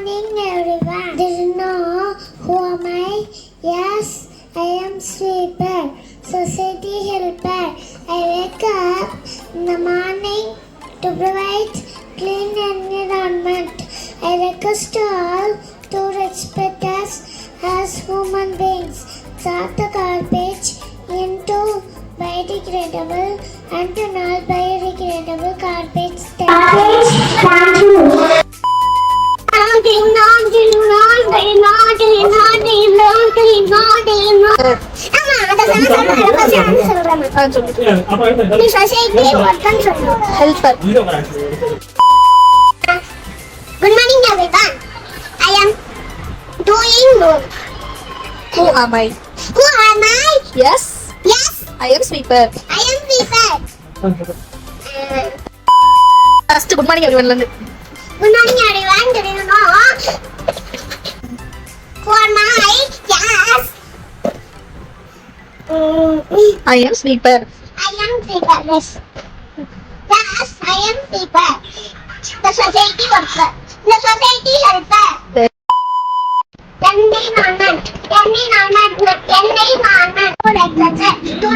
morning, everyone. Do you know who am I? Yes, I am sweeper, society helper. I wake up in the morning to provide clean environment. I request all to respect us as human beings. Sort the garbage into biodegradable and to non-biodegradable garbage. Thank you. Good morning, everyone. I am doing work. Who am I? Who am I? Yes, Yes, I am sweeper. I am Vipar. First, good morning everyone. Good morning, everyone. Do you know who am I? Yes. I am sweeper. I am Vipar. Yes. Yes, I am Vipar. The society worker. The society helper. Environment. To respect To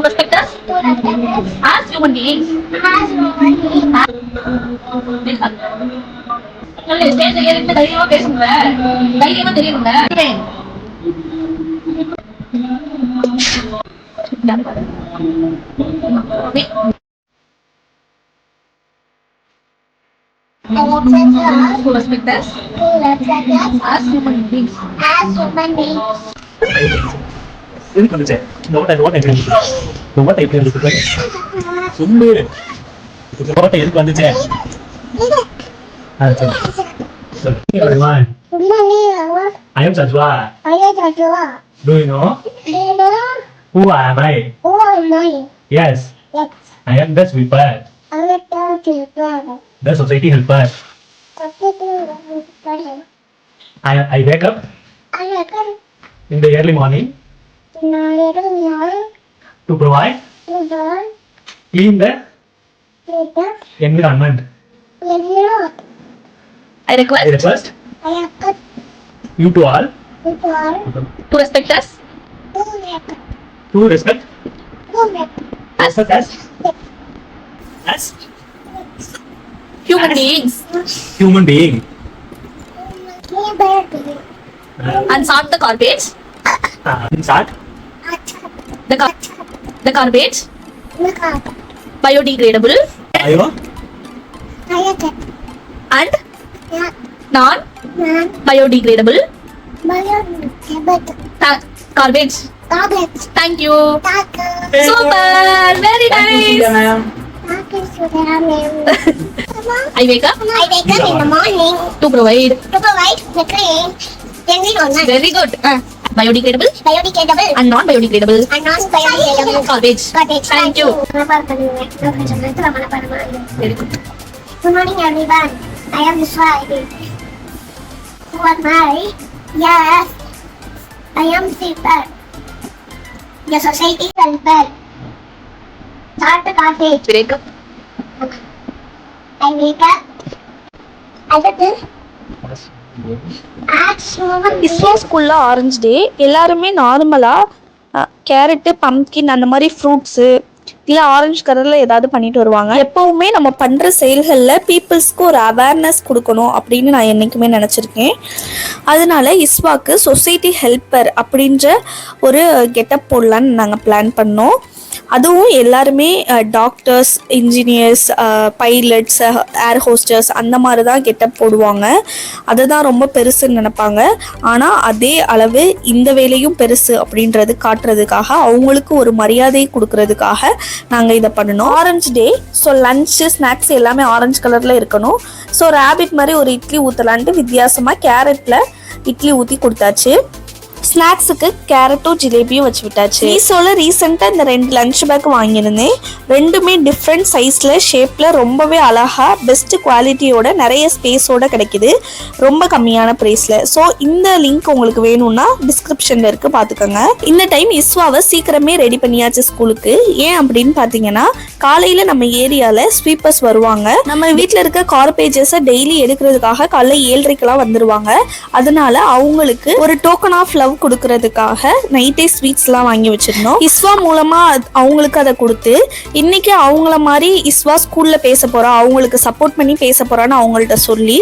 respect us as human beings. Stage ஏறிட்டு தைரியமா பேசுங்க. தைரியமா தெரியுங்க. To respect us as human beings. எதுக்கு வந்துச்சு இந்த ஓட்டை எப்படி இருக்கு சொல்லு இந்த ஓட்டை எதுக்கு வந்துச்சு I am Sajwa. Do you know who am I? Yes, I am the sweeper, the society helper. I wake up in the early morning to provide clean the environment. I request You to all to respect us to respect us as human beings human being. and sort the garbage. Start The garbage biodegradable Ayo and non biodegradable garbage. Thank you. Super. Very nice. I wake up in the morning to provide. to provide the clean environment. Very good. Biodegradable Biodegradable and non biodegradable and non-biodegradable garbage. Thank you. Very good. Good morning, everyone. I am Swati. Who am I? Yes, I am Sweeper, the society helper. Start the garbage. Wake up. I wake up. I get this. ISRO ஸ்கூலில் orange டே எல்லாருமே நார்மலாக carrot pumpkin அந்த மாதிரி fruits இல்லை orange கலரில் ஏதாவது பண்ணிட்டு வருவாங்க. எப்போவுமே நம்ம பண்ணுற செயல்களில் பீப்புள்ஸ்க்கு ஒரு அவேர்னஸ் கொடுக்கணும் அப்படின்னு நான் என்றைக்குமே நினச்சிருக்கேன். அதனால இஸ்வாக்கு சொசைட்டி ஹெல்ப்பர் அப்படின்ற ஒரு கெட்டப் போடலான்னு நாங்கள் பிளான் பண்ணோம். அதுவும் எல்லாருமே டாக்டர்ஸ், இன்ஜினியர்ஸ், பைலட்ஸ், ஏர் ஹோஸ்டர்ஸ் அந்த மாதிரி தான் கெட்டப் போடுவாங்க. அதை தான் ரொம்ப பெருசுன்னு நினைப்பாங்க. ஆனால் அதே அளவு இந்த வேலையும் பெருசு அப்படின்றது காட்டுறதுக்காக, அவங்களுக்கு ஒரு மரியாதை கொடுக்கறதுக்காக நாங்கள் இதை பண்ணணும். ஆரஞ்சு டே, ஸோ லன்ச்சு ஸ்நாக்ஸ் எல்லாமே ஆரஞ்சு கலரில் இருக்கணும். ஸோ ரேபிட் மாதிரி ஒரு இட்லி ஊற்றலான்ட்டு வித்தியாசமாக கேரட்டில் இட்லி ஊற்றி கொடுத்தாச்சு. ஸ்நாக்ஸுக்கு கேரட்டும் ஜிலேபியும் வச்சு விட்டாச்சு. மீஷோல ரீசெண்டாக இந்த 2 லஞ்ச் பேக் வாங்கியிருந்தேன். ரெண்டுமே டிஃப்ரெண்ட் சைஸில் ஷேப்பில் ரொம்பவே அழகாக பெஸ்ட் குவாலிட்டியோட நிறைய ஸ்பேஸோட கிடைக்குது ரொம்ப கம்மியான ப்ரைஸில். ஸோ இந்த லிங்க் உங்களுக்கு வேணும்னா டிஸ்கிரிப்ஷனில் இருக்குது, பார்த்துக்கோங்க. இந்த டைம் இஸ்வாவை சீக்கிரமே ரெடி பண்ணியாச்சு ஸ்கூலுக்கு. ஏன் அப்படின்னு பார்த்தீங்கன்னா காலையில் நம்ம ஏரியாவில் ஸ்வீப்பர்ஸ் வருவாங்க. நம்ம வீட்டில் இருக்க கார்பேஜஸை டெய்லி எடுக்கிறதுக்காக காலைல 7:30க்கெல்லாம் வந்துடுவாங்க. அதனால அவங்களுக்கு ஒரு டோக்கன் ஆஃப் லவ் கொடுக்கறதுக்காக நைட்டே ஸ்வீட்ஸ்லாம் வாங்கி வச்சிருந்தோம். இஸ்வா மூலமா அவங்களுக்கு அதை கொடுத்து இன்னைக்கு அவங்கள மாதிரி இஸ்வா ஸ்கூல்ல பேச போறா, அவங்களுக்கு சப்போர்ட் பண்ணி பேச போறான்னு அவங்கள்ட்ட சொல்லி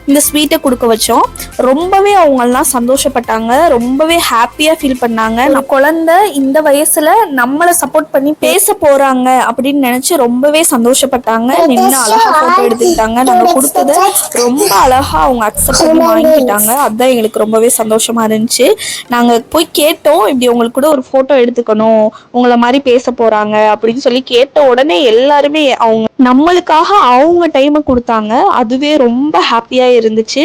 இந்த ஸ்வீட்டை கொடுக்க வச்சோம். ரொம்பவே அவங்கெல்லாம் சந்தோஷப்பட்டாங்க, ரொம்பவே ஹாப்பியா ஃபீல் பண்ணாங்க. நான் குழந்தை இந்த வயசுல நம்மளை சப்போர்ட் பண்ணி பேச போறாங்க அப்படின்னு நினைச்சு ரொம்பவே சந்தோஷப்பட்டாங்க. நின்று அழகா போட்டோ எடுத்துக்கிட்டாங்க. நாங்க கொடுத்ததை ரொம்ப அழகா அவங்க அக்செப்ட் பண்ணி வாங்கிட்டாங்க. அதுதான் எங்களுக்கு ரொம்பவே சந்தோஷமா இருந்துச்சு. நாங்கள் போய் கேட்டோம், இப்படி உங்களுக்கு கூட ஒரு ஃபோட்டோ எடுத்துக்கணும், உங்களை மாதிரி பேச போகிறாங்க அப்படின்னு சொல்லி கேட்ட உடனே எல்லாருமே அவங்க நம்மளுக்காக அவங்க டைமை கொடுத்தாங்க. அதுவே ரொம்ப ஹாப்பியாக இருந்துச்சு.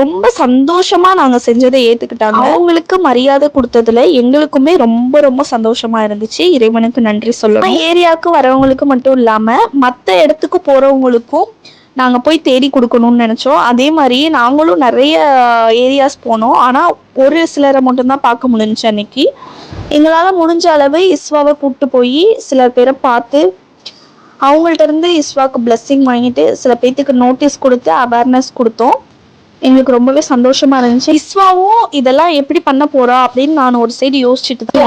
ரொம்ப சந்தோஷமாக நாங்கள் செஞ்சதை ஏற்றுக்கிட்டாங்க. அவங்களுக்கு மரியாதை கொடுத்ததுல எங்களுக்குமே ரொம்ப ரொம்ப சந்தோஷமாக இருந்துச்சு. இறைவனுக்கு நன்றி சொல்லணும். ஏரியாவுக்கு வரவங்களுக்கு மட்டும் இல்லாமல் மற்ற இடத்துக்கு போகிறவங்களுக்கும் நாங்கள் போய் தேடி கொடுக்கணும்னு நினச்சோம். அதே மாதிரி நாங்களும் நிறைய ஏரியாஸ் போனோம். ஆனால் ஒரு சிலரை மட்டும்தான் பார்க்க முடிஞ்சிச்சு அன்னைக்கு. எங்களால் முடிஞ்ச அளவு இஸ்வாவை கூப்பிட்டு போய் சில பேரை பார்த்து அவங்கள்ட்ட இருந்து இஸ்வாவுக்கு பிளெஸ்ஸிங் வாங்கிட்டு சில பேர்த்துக்கு நோட்டீஸ் கொடுத்து அவேர்னஸ் கொடுத்தோம். எங்களுக்கு ரொம்பவே சந்தோஷமா இருந்துச்சு. இஸ்வாவும் இதெல்லாம் எப்படி பண்ண போறா அப்படின்னு நான் ஒரு சைடு யோசிச்சுட்டு தான்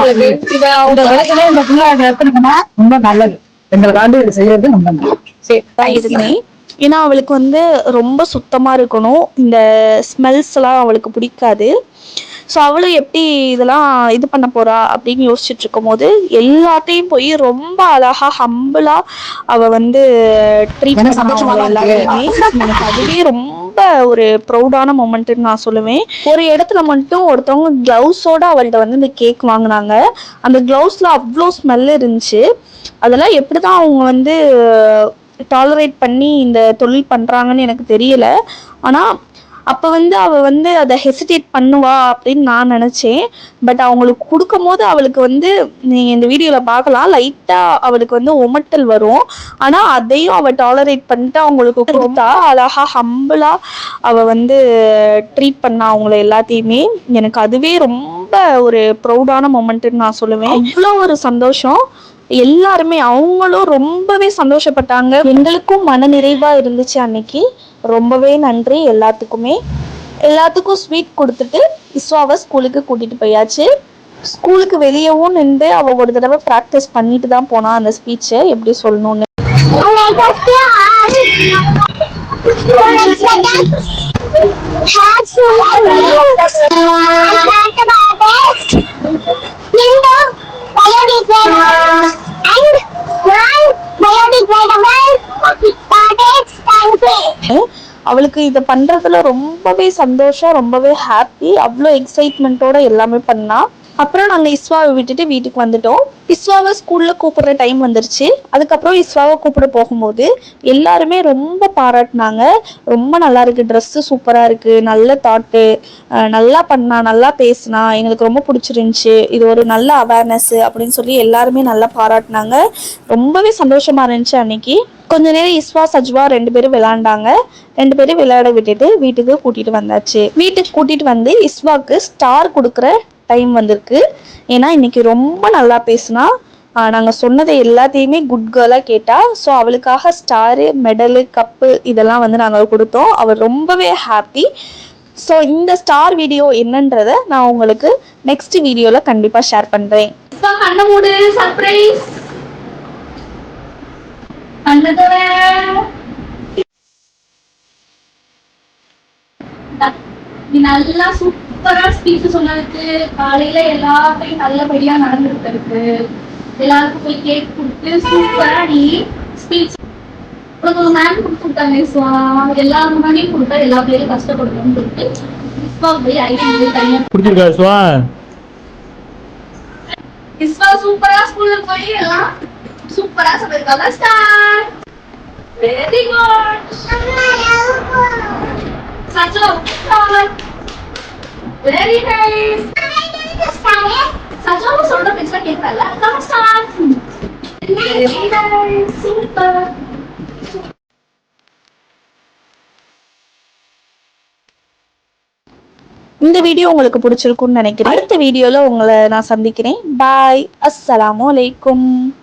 ரொம்ப நல்லது, எங்களுக்காண்டு இது செய்யறது ரொம்ப நல்லது இருந்தேன். ஏன்னா அவளுக்கு வந்து ரொம்ப சுத்தமாக இருக்கணும், இந்த ஸ்மெல்ஸ் எல்லாம் அவளுக்கு பிடிக்காது. ஸோ அவளும் எப்படி இதெல்லாம் இது பண்ண போறா அப்படின்னு யோசிச்சுட்டு இருக்கும் போது எல்லாத்தையும் போய் ரொம்ப அழகா ஹம்பிளா அவள் வந்து ட்ரீட் பண்ண எல்லாத்தையுமே எனக்கு அதுவே ரொம்ப ஒரு ப்ரௌடான மொமெண்ட்னு நான் சொல்லுவேன். ஒரு இடத்துல மட்டும் ஒருத்தவங்க க்ளவுஸோட அவள்கிட்ட வந்து இந்த கேக் வாங்கினாங்க. அந்த க்ளவுஸ்ல அவ்வளோ ஸ்மெல் இருந்துச்சு. அதெல்லாம் எப்படிதான் அவங்க வந்து டாலரேட் பண்ணி இந்த தொழில் பண்ணுறாங்கன்னு எனக்கு தெரியல. ஆனால் அப்போ வந்து அவள் வந்து அதை ஹெசிடேட் பண்ணுவா அப்படின்னு நான் நினச்சேன். பட் அவங்களுக்கு கொடுக்கும் போது அவளுக்கு வந்து நீங்கள் இந்த வீடியோவில் பார்க்கலாம், லைட்டாக அவளுக்கு வந்து உமட்டல் வரும். ஆனால் அதையும் அவள் டாலரேட் பண்ணிட்டு அவங்களுக்கு கொடுத்தா அழகாக ஹம்பிளாக அவள் வந்து ட்ரீட் பண்ணா அவங்கள எல்லாத்தையுமே. எனக்கு அதுவே ரொம்ப ஒரு ப்ரௌடான மொமெண்ட்டுன்னு நான் சொல்லுவேன். அவ்வளோ ஒரு சந்தோஷம். எல்லாருமே அவங்களும் ரொம்பவே சந்தோஷப்பட்டாங்க. எங்களுக்கும் மன நிறைவா இருந்துச்சு அன்னைக்கு. ரொம்பவே நன்றி எல்லாத்துக்குமே. எல்லாத்துக்கும் ஸ்வீட் கொடுத்துட்டு இஸ்வாவை ஸ்கூலுக்கு கூட்டிட்டு போயாச்சு. ஸ்கூலுக்கு வெளியவும் நின்று அவ ஒரு தடவை ப்ராக்டிஸ் பண்ணிட்டு தான் போனா அந்த ஸ்பீச்சை எப்படி சொல்லணும்னு. அவளுக்கு இதை பண்றதுல ரொம்பவே சந்தோஷம், ரொம்பவே ஹாப்பி, அவ்வளோ எக்ஸைட்மெண்ட்டோட எல்லாமே பண்ணா. அப்புறம் நாங்கள் இஸ்வாவை விட்டுட்டு வீட்டுக்கு வந்துட்டோம். இஸ்வாவை ஸ்கூலில் கூப்பிடுற டைம் வந்துருச்சு. அதுக்கப்புறம் இஸ்வாவை கூப்பிட போகும்போது எல்லாருமே ரொம்ப பாராட்டினாங்க. ரொம்ப நல்லா இருக்குது, ட்ரெஸ்ஸு சூப்பராக இருக்குது, நல்ல தாட்டு, நல்லா பண்ணா, நல்லா பேசினா, எங்களுக்கு ரொம்ப பிடிச்சிருந்துச்சி, இது ஒரு நல்ல அவேர்னஸ் அப்படின்னு சொல்லி எல்லாருமே நல்லா பாராட்டினாங்க. ரொம்பவே சந்தோஷமாக இருந்துச்சு அன்னைக்கு. கொஞ்ச நேரம் இஸ்வா சஜ்வா 2 பேரும் விளையாண்டாங்க. 2 பேரும் விளையாட விட்டுட்டு வீட்டுக்கு கூட்டிகிட்டு வந்தாச்சு. வீட்டுக்கு கூட்டிகிட்டு வந்து இஸ்வாவுக்கு ஸ்டார் கொடுக்குற டைம் வந்திருக்கு. ஏன்னா இன்னைக்கு ரொம்ப நல்லா பேசினா, நாங்கள் சொன்னதை எல்லாத்தையுமே குட் கேர்லாக கேட்டா. ஸோ அவளுக்காக ஸ்டாரு, மெடலு, கப்பு இதெல்லாம் வந்து நாங்கள் கொடுத்தோம். அவள் ரொம்பவே ஹாப்பி. ஸோ இந்த ஸ்டார் வீடியோ என்னன்றதை நான் உங்களுக்கு நெக்ஸ்ட் வீடியோவில் கண்டிப்பாக ஷேர் பண்ணுறேன். சர்ப்ரைஸ் நல்லா சூப்பரா ஸ்பீச் சொன்னதுக்கு, காலையில எல்லாத்தையும் நல்லபடியா நடந்துருக்கு, எல்லாருக்கும் போய் கேக் கொடுத்து சூப்பரா நீ ஸ்பீச் உனக்கு ஒரு மேம் கொடுத்துட்டாங்க. எல்லாரும் முன்னாடியும் கொடுத்தா எல்லா பிள்ளைகளும் கஷ்டப்படுறோம்னு சொல்லிட்டு போய் ஐடியா தனியா இஸ்வா சூப்பரா ஸ்கூல்ல போய் எல்லாம் சூப்பரா சொல்லிருக்காங்க. ஸ்டார் வெரி குட் சச்சோ வெரி நைஸ். சஜாவும் சொல்ற பேச்சுலாம் கேட்கல. சூப்பர். இந்த வீடியோ உங்களுக்கு பிடிச்சிருக்கும்னு நினைக்கிறேன். அடுத்த வீடியோல உங்களை நான் சந்திக்கிறேன். பாய். அஸ்ஸலாமு அலைக்கும்.